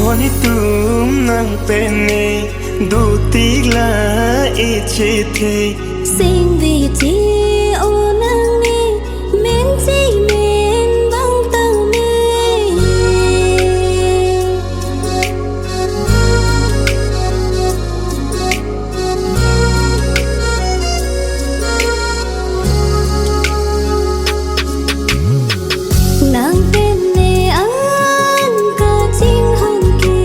Honi tum nang pene du tigla ichi the sinh vì chi ô nang ni men chi men bang tang ni nang pene an ka ching hong ki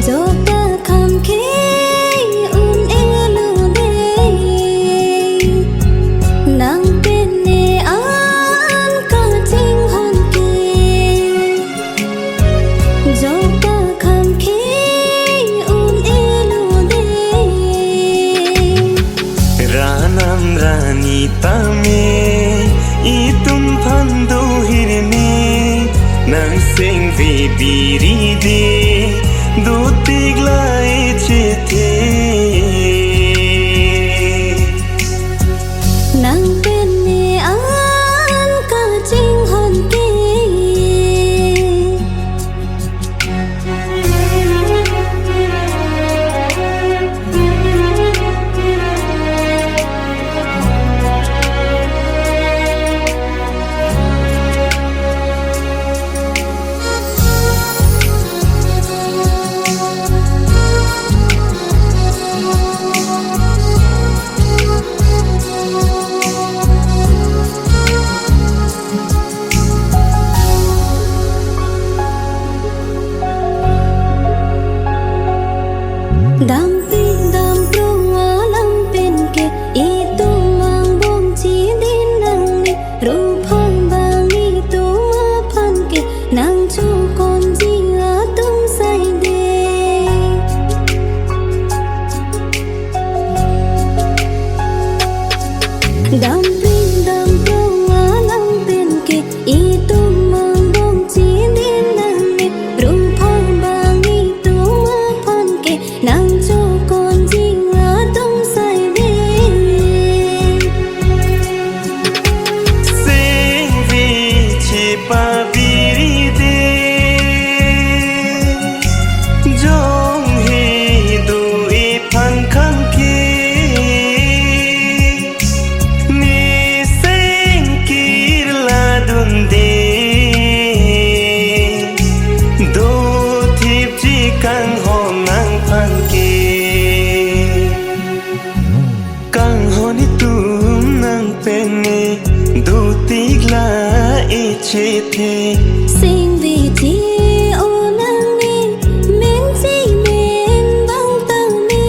jo ta kham ki Rani tame itum phandu hirne nang sing vi biri de du tigla ichi the nang pene an ka ching hon ki dam pro alam pen ke I tu mang bom chi din nang ni ru phang bang ni tu ma phan ke nang chu kon ji a tum sai de dam pro alam pen ke I tu mang bom chi din nang ni ru phang bang ni tu ma phan ke nang pa biri de jong he du I phan khang ki ni sing kir la dun de do thip chi kang ho nang phan ki kang ho ni tum nang pene du tigla ichi the sinh vì chi ô nang ni men chi men bang tang ni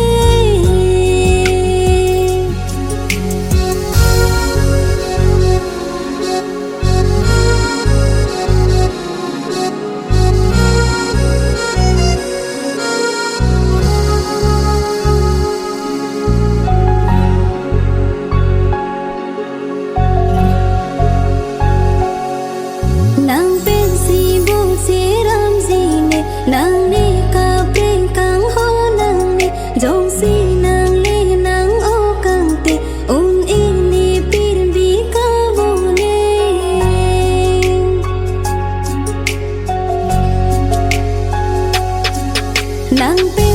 nang pen si bo si ram si ne nang ni ka pen kang ho nang ni jong si nang le nang o kang te un in ni pir bi ka bo ne nang pen